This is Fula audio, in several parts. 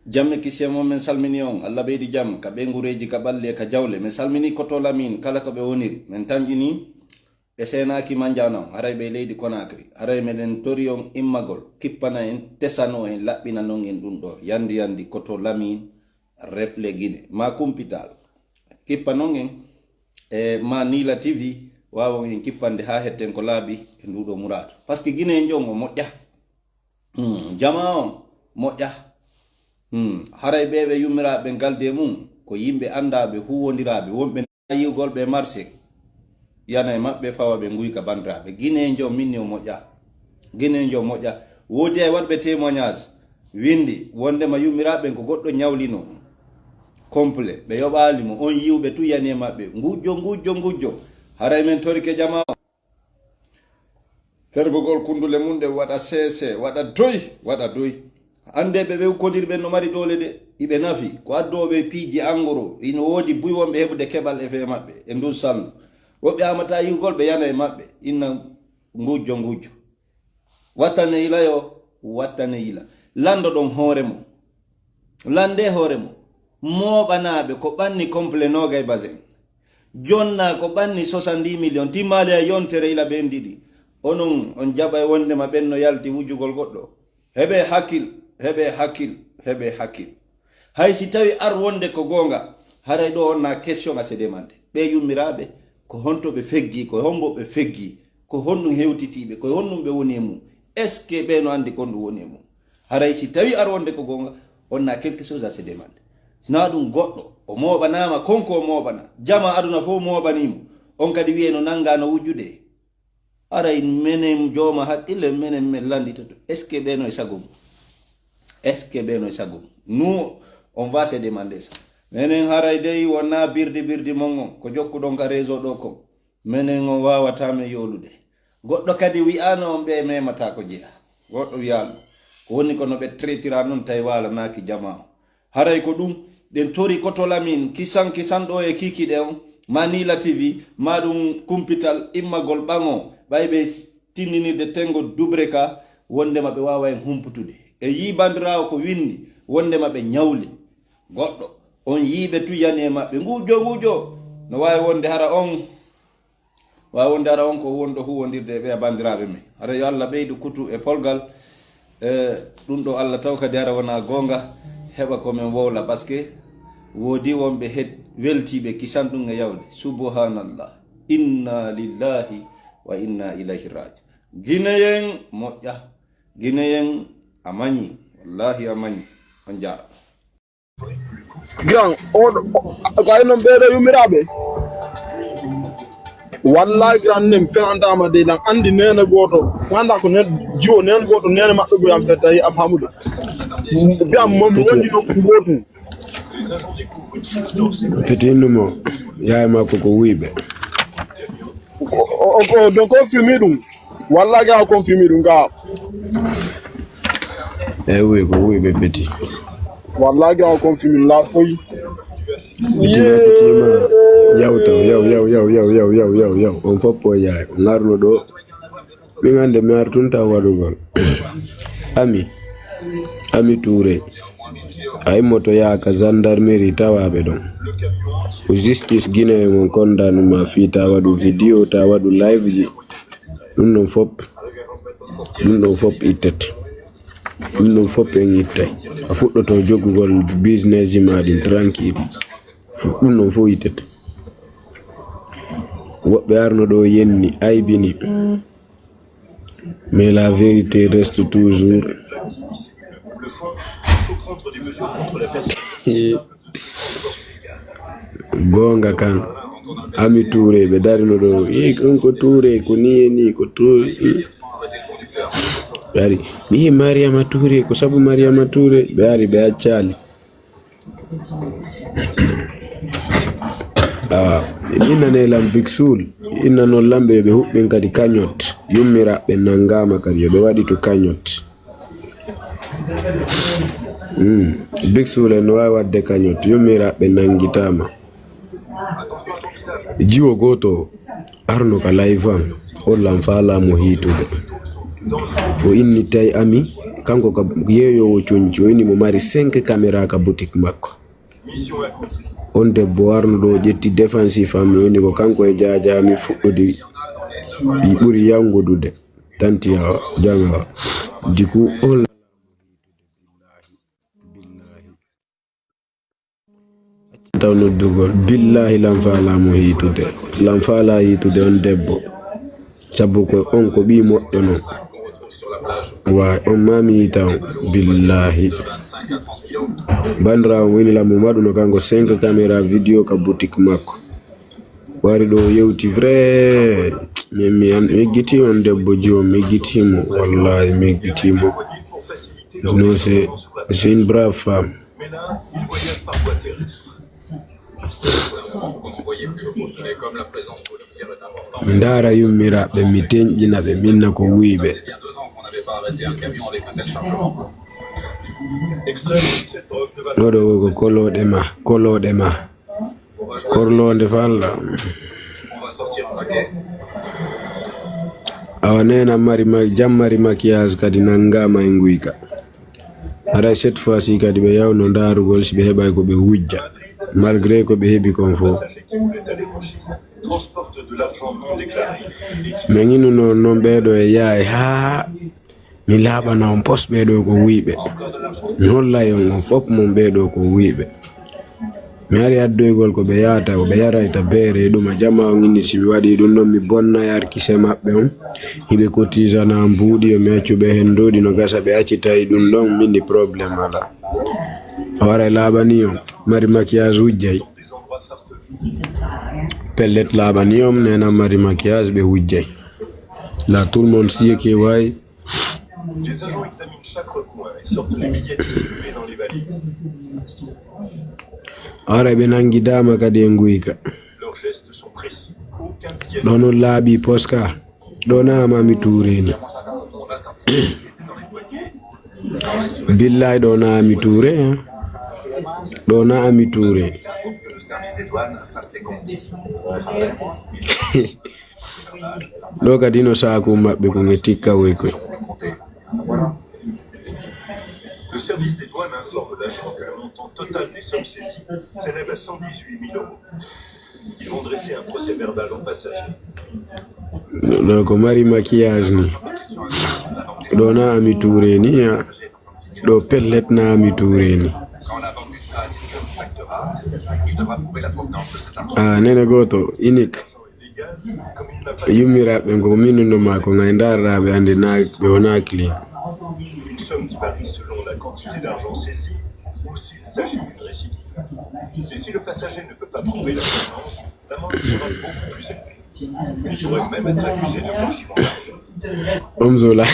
jamme kisemo men salmini on Allah beedi jam ka be ngureji ka balle ka jawle men salmini koto lamin kala ko be woniri men tanjini e senaki manjano haray be leydi Conakry haray meden torion immagol kippana en tesano en labbina non en dun do yandi koto lamin refle Guinée ma kumpital kippanon en e ma Nila TV wawo en kippande ha hetten ko laabi e ndudo murado parce que Guinée en jongo moƴƴa jama on moƴƴa haray bebe yumiraɓe galde mum ko yimɓe andaɓe huwodiraɓe wonɓe yiwgolɓe marché yana e maɓɓe fawa ɓe guyka bandiraɓe Guinée jo minni o moƴƴa Guinée jo moƴƴa wodi e waɗɓe témoignage windi wondema yumiraɓe ko goɗɗo ñawlino complet ɓe yoɓalimo on yiwɓe tu yani e maɓɓe gujjo haray men torike jama fergogol kundule mum de waɗa sese waɗa doy ande ɓe kodirɓe no mari dole de iɓe nafi ko addoɓe piiji angoro ino woodi buy wonɓe heɓude keɓal e fe maɓɓe e ndu sallu woɓɓe amata yiwgol ɓe yana e maɓɓe inna gujjo wattane yila lando ɗon hoore mo lande hoore mo moɓanaɓe ko ɓanni complet nogay basin jonna ko ɓanni 70 million timmali a yontere ila ɓen ɗiɗi onon on jaɓa e wondema ɓen no yalti wujugol goɗɗo heɓe hakkil hay si tawi ar wonde ko gonga haray ɗo onna question a sedemande ɓe yummiraɓe ko honto ɓe feggi ko hombo ɓe feggi ko honɗum hewtitiɓe ko honɗum ɓe woni e mum est ce que ɓe no andi kon ɗum woni e mum haray si tawi ar wonde ko gonga onna quelque chose a sedemande sina ɗum goɗɗo o moɓanama konko o moɓana jama aduna fof moɓanimo on kadi wiye no nanga no wujjude aray menen jooma haqqille menen men landitoto est ce que ɓeno e sagum nous on va se demander ça menen haray dey wonna birdi mon ko jokkuɗon ka réseau ɗo ko menen on wawatame yolude goɗɗo kadi wi'ano on ɓe memata ko jeeya goɗɗo wiyano ko woni kono ɓe traitira noon tawi walanaki jama o haray ko ɗum ɗen tori kotolamin kisan ɗo e kikiɗe on ma Nila TV ma ɗum kumpital immagol ɓango ɓay ɓe tinninirde tengo dubre ka wondema ɓe wawa en humputude e yibandirawo ko windi wondema ɓe ñawli goɗɗo on yiɓe tu yani e maɓɓe ngujo no wawi wonde hara on ko wonɗo huwodirde ɓe a bandiraɓe men hara yo Allah ɓeydu kutu e polgal ɗum ɗo Allah taw kadi hara wona gonga heɓa komin wowla par ce que woodi wonɓe weltiɓe kisan ɗum e yawde subhanallah inna lillahi wa inna ilayhi raji Guinéen moƴƴa Guinéen a mañi wallahi a mañi on jaara grand ko ay noon ɓeeɗo yummiraɓe wallahi grand nem ferandama de lan andi nene goto ganda ko jiwo nene goto nene maɓɓe goyam fe tawi a famude biyam momi woni nokku gotum petinnumo yaye makko ko wuyɓe donc confirme ɗum wallahi ga confirme ɗum ga eyi wuyi ko wuyɓe peti wallahi ga confirme la koy petima yawtaw yaw on foppo yaay o garno ɗo min hande mi artunta waɗugol ami Touré ay moto yaaka gendarmerie tawaɓe ɗon ko justice Guinée mon kondanuma fi ta waɗu vidéo ta waɗu live ji ɗum ɗon fop ittete ɗum ɗon fop en ittay a fuɗɗoto joggugol business ji maɗin tranquille ɗum ɗon fo ittete woɓɓe arno ɗo yenni aybini mais la vérité reste toujours gonga kan Ami Touré ɓe darino ɗo kanko Touré ko ni ko Touré ɓe ari mi Mariama Touré ko sabu Mariama Touré ɓe ari ɓe accali innanelam Big Soul innanon lamɓe ɓe huɓɓin kadi kañot yummiraɓe nangama kadi yoɓe waɗi to kañot Big Soul en no wawi wadde kañot yummiraɓe nangitama jiwo goto arno ka live am hollan falamo hitude o inni tay Ami kanko ka yeyo wo choncho ni mo mari 5 camera ka boutique makko on debbo warno do jetti defensive am woni ko kanko e jaaja mi fuddudi bi buri yangodude tanti ya janga diku on tawno dugol billahi lam faala mo hitude on debbo sabu ko on ko bi moddo non wa on mami taw billahi bandra woni la mo madu no kango 5 camera video ka boutique makko wari do yewti vrai mi giti on debbo jo mi gitimo wallahi mi gitimo non c'est une brave femme. Ndara yumira be mitenjina be minna ko wiibe dodo ko kolode ma korlonde falla awanena mari jammari makiaz kadi nangama nguika ara cette fois-ci kadi be yawno ndarugol si be hebay ko be wujja malgré ko be hebi kon fo menginu non bedo e yaay ha mi labana on post bedo ko wiibe mi holla yon fop mon bedo ko wiibe mi ari addoygol ko be yaata ko be yarayta beere dum jama ngini si mi wadi dum non mi bonna yar kise mabbe on hibe cotisana mbudi o meccube hen dodi no gasa be accita dum don mini problem ala awara labani on mari maquillage wujjay pellet labani on nena mari maquillage be wujjay là tout le monde sait que ouais. Les agents examinent chaque recoin et sortent les billets distribués dans les valises. Ora benangi dama kadi nguika. Leurs gestes sont précis. Aucun billet. Dono labi poska. Dona mami toureni. Billahi dona ami touré. Dona ami touré. Que le service des douanes fasse les comptes. Doka dino saako mabbe ko ngetika weko. Le service des douanes informe l'agent que le montant total des sommes saisies s'élève à 118 000 euros. Ils vont dresser un procès verbal aux passagers. Donc mari maquillage ni. Dona ami touré ni ya. Do pellet na ami touré ni. Quand la banque sera contactera, il devra prouver la provenance de cet argent. Ah nene goto inik. Comme il n'a pas Yumira bengo minuno mako ngaindara be ande na be ona clean. une somme qui varie selon la quantité d'argent saisi ou s'il s'agit d'une récidive. Et si le passager ne peut pas prouver la provenance, l'amende sera beaucoup plus élevée. Il pourrait même être accusé de blanchiment d'argent. Omzola.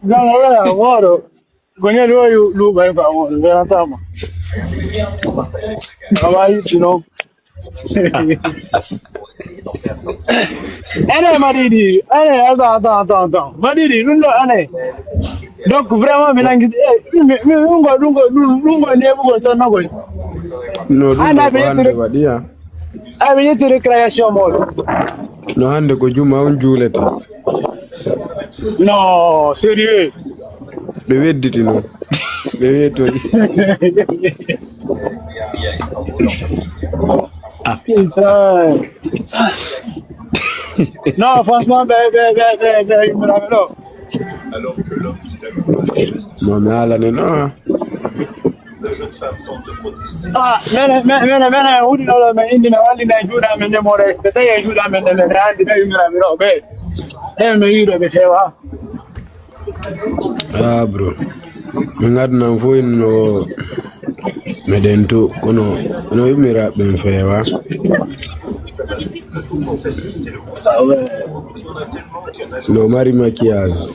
Gana moro. Kwenye leo luba hapa moro. Gana tama. Kama hivi no. Ane madidi, ane attends. Madidi, lundo ane. Donc vraiment menangi lungo ne bugo tona ko. No hande wadia. Abi yete recreation molo. No hande ko juma on julete. Non, sérieux. Be wedditi no. Be weto. Putain. Non, franchement, bravo. Alors que l'homme qui l'a commandé reste No mala ne no. la jeune femme tente de protester. Ah, mena udi no me indi na wali na juda men de more. Be tay juda men de andi na yumira mi no be. Me yido be sewa. Ah bro. Mengadna fo no medento kono no yumira ben fewa. Pour faciliter le contact, il y en a tellement qu'un agent No mari maquillage.